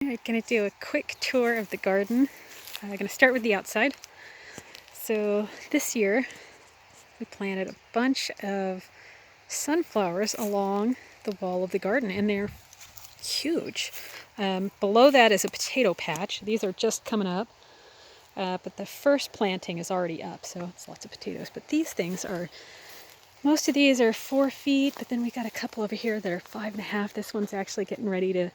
I'm going to do a quick tour of the garden. I'm going to start with the outside. So this year we planted a bunch of sunflowers along the wall of the garden, and they're huge. Below that is a potato patch. These are just coming up, but the first planting is already up, so it's lots of potatoes. But these things are, most of these are 4 feet, but then we got a couple over here that are 5.5. This one's actually getting ready to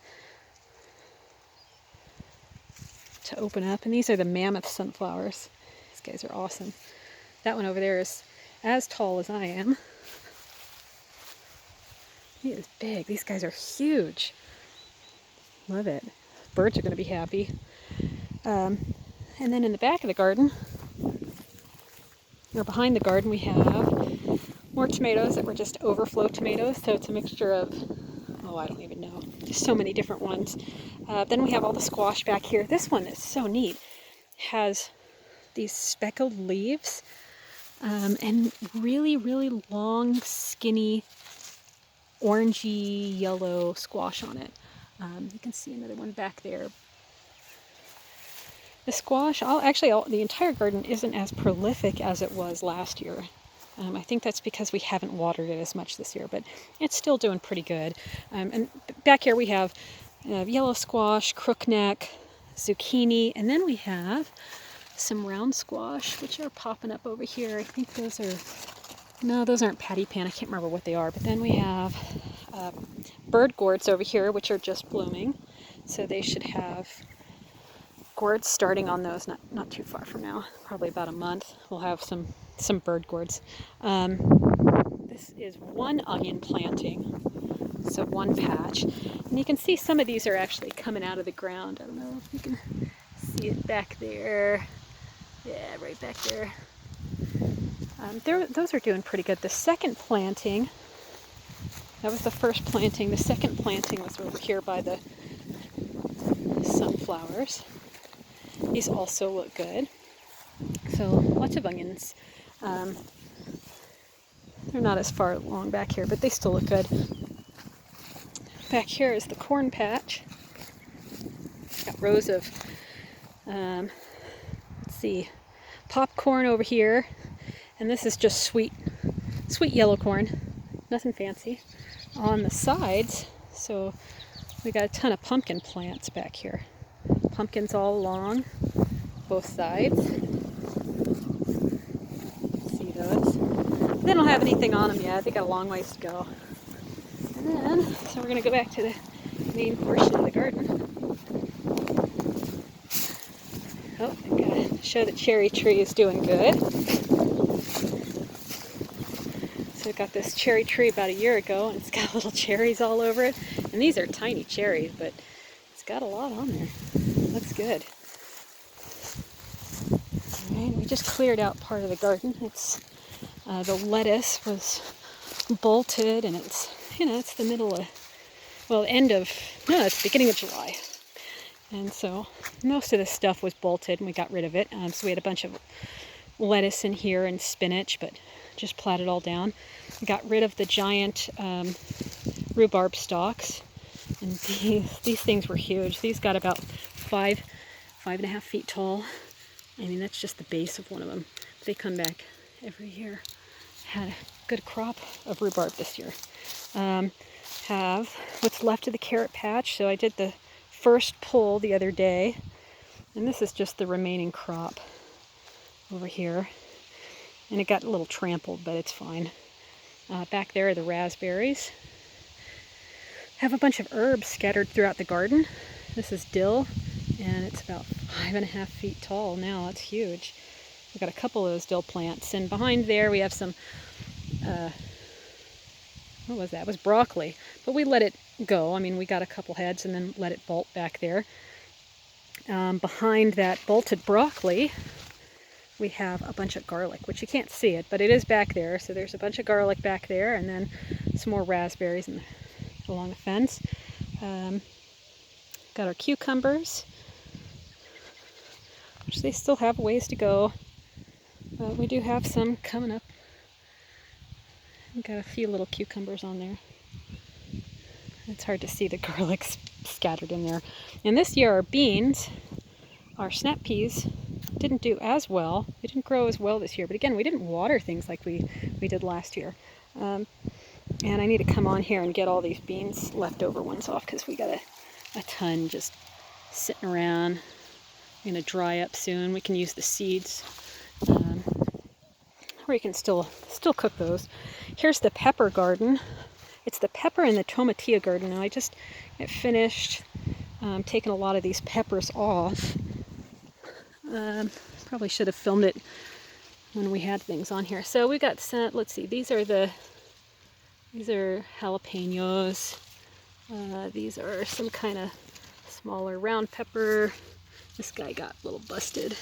open up, and these are the mammoth sunflowers. These guys are awesome. That one over there is as tall as I am. He is big. These guys are huge. Love it. Birds are going to be happy. And then in the back of the garden, or behind the garden, we have more tomatoes that were just overflow tomatoes. So it's a mixture of, oh, I don't even know, just so many different ones. Then we have all the squash back here. This one is so neat. Has these speckled leaves and really, really long, skinny, orangey yellow squash on it. You can see another one back there. The squash, the entire garden isn't as prolific as it was last year. I think that's because we haven't watered it as much this year, but it's still doing pretty good. And back here we have yellow squash, crookneck, zucchini, and then we have some round squash, which are popping up over here. I think those are, no, those aren't patty pan. I can't remember what they are. But then we have bird gourds over here, which are just blooming. So they should have gourds starting on those not too far from now. Probably about a month. We'll have some bird gourds. This is one onion planting, so one patch. And you can see some of these are actually coming out of the ground. I don't know if you can see it back there. Yeah, right back there. Those are doing pretty good. The second planting, that was the first planting. The second planting was over here by the sunflowers. These also look good. So lots of onions. They're not as far along back here, but they still look good. Back here is the corn patch. Got rows of, let's see, popcorn over here. And this is just sweet yellow corn. Nothing fancy. On the sides, so we got a ton of pumpkin plants back here. Pumpkins all along both sides. See those? They don't have anything on them yet. They got a long ways to go. And then, so we're going to go back to the main portion of the garden. Oh, I gotta show the cherry tree is doing good. So we got this cherry tree about a year ago, and it's got little cherries all over it. And these are tiny cherries, but it's got a lot on there. Looks good. All right, we just cleared out part of the garden. It's the lettuce was bolted, and it's it's the middle of, well, it's the beginning of July. And so most of this stuff was bolted, and we got rid of it. So we had a bunch of lettuce in here and spinach, but just plowed it all down. We got rid of the giant rhubarb stalks, and these things were huge. These got about 5.5 feet tall. I mean, that's just the base of one of them. They come back every year. Had a good crop of rhubarb this year. Have what's left of the carrot patch. So I did the first pull the other day, and this is just the remaining crop over here. And it got a little trampled, but it's fine. Back there are the raspberries. Have a bunch of herbs scattered throughout the garden. This is dill, and it's about 5.5 feet tall now. It's huge. We've got a couple of those dill plants, and behind there we have some, what was that? It was broccoli, but we let it go. I mean, we got a couple heads and then let it bolt back there. Behind that bolted broccoli, we have a bunch of garlic, which you can't see it, but it is back there. So there's a bunch of garlic back there, and then some more raspberries along the fence. Got our cucumbers, which they still have a ways to go, but we do have some coming up. We've got a few little cucumbers on there. It's hard to see the garlic scattered in there. And this year our beans, our snap peas, didn't do as well. They didn't grow as well this year. But again, we didn't water things like we did last year. And I need to come on here and get all these beans leftover ones off because we got a ton just sitting around. Going to dry up soon. We can use the seeds. Or you can still cook those. Here's the pepper garden. It's the pepper and the tomatilla garden. Now I just finished taking a lot of these peppers off. Probably should have filmed it when we had things on here. So we got some, let's see, these are jalapenos. These are some kind of smaller round pepper. This guy got a little busted.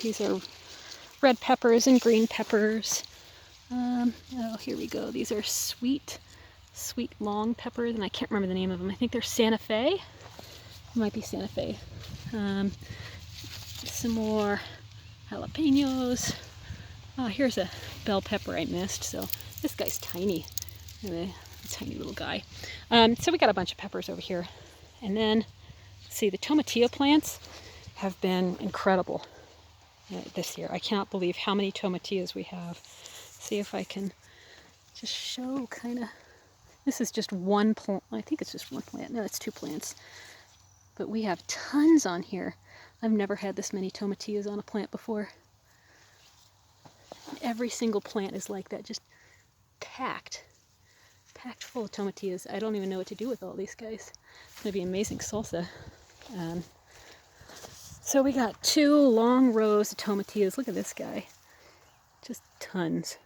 These are red peppers and green peppers. Oh, here we go. These are sweet long peppers, and I can't remember the name of them. I think they're Santa Fe. It might be Santa Fe. Some more jalapenos. Oh, here's a bell pepper I missed. So this guy's tiny. A tiny little guy. So we got a bunch of peppers over here. And then, see, the tomatilla plants have been incredible this year. I cannot believe how many tomatillas we have. See if I can just show kind of. This is just one plant. I think it's just one plant. No, it's 2 plants. But we have tons on here. I've never had this many tomatillas on a plant before. Every single plant is like that, just packed full of tomatillas. I don't even know what to do with all these guys. It's going to be amazing salsa. So we got 2 long rows of tomatillas. Look at this guy. Just tons.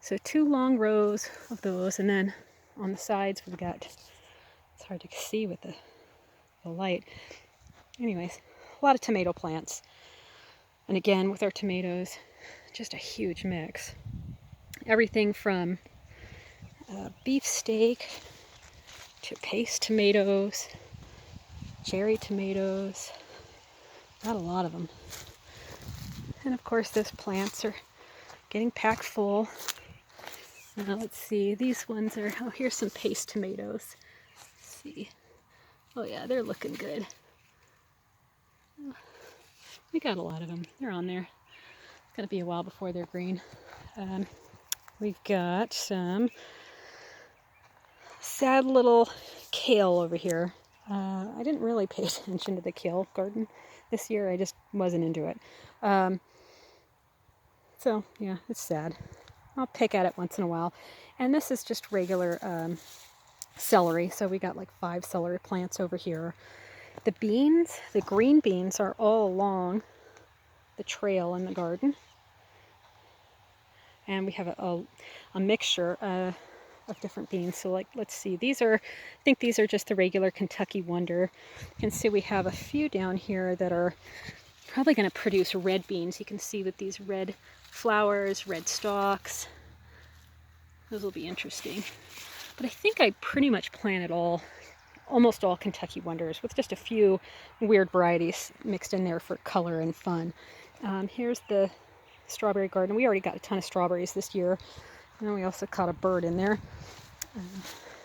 So 2 long rows of those, and then on the sides we've got, it's hard to see with the light. Anyways, a lot of tomato plants. And again, with our tomatoes, just a huge mix. Everything from beef steak to paste tomatoes, cherry tomatoes. Not a lot of them. And of course, those plants are getting packed full. Now let's see, these ones are, oh, here's some paste tomatoes. Let's see. Oh yeah, they're looking good. We got a lot of them. They're on there. It's going to be a while before they're green. We've got some sad little kale over here. I didn't really pay attention to the kale garden this year. I just wasn't into it. So yeah, it's sad. I'll pick at it once in a while. And this is just regular celery. So we got like 5 celery plants over here. The beans, the green beans, are all along the trail in the garden. And we have a mixture of different beans. So like, let's see, these are, I think these are just the regular Kentucky Wonder. You can see we have a few down here that are probably going to produce red beans. You can see with these red flowers, red stalks. Those will be interesting. But I think I pretty much planted almost all Kentucky Wonders with just a few weird varieties mixed in there for color and fun. Here's the strawberry garden. We already got a ton of strawberries this year. And then we also caught a bird in there.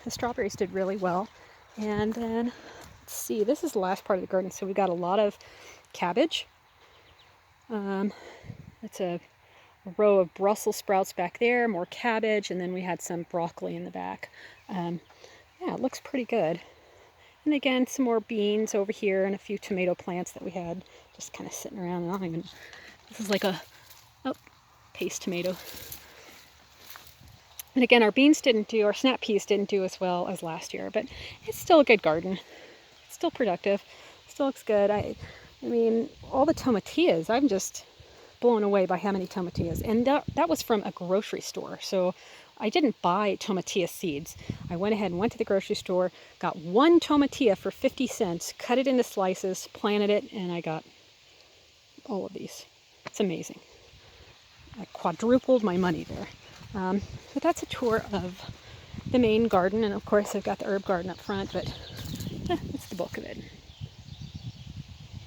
The strawberries did really well. And then, let's see, this is the last part of the garden. So we got a lot of cabbage. It's a row of Brussels sprouts back there, more cabbage, and then we had some broccoli in the back. Yeah, it looks pretty good. And again, some more beans over here and a few tomato plants that we had just kind of sitting around. This is like a paste tomato. And again, our snap peas didn't do as well as last year, but it's still a good garden. It's still productive. Still looks good. I mean, all the tomatillas, I'm just blown away by how many tomatillas. And that was from a grocery store. So I didn't buy tomatilla seeds. I went ahead and went to the grocery store, got 1 tomatilla for 50 cents, cut it into slices, planted it, and I got all of these. It's amazing. I quadrupled my money there. But that's a tour of the main garden. And of course, I've got the herb garden up front, but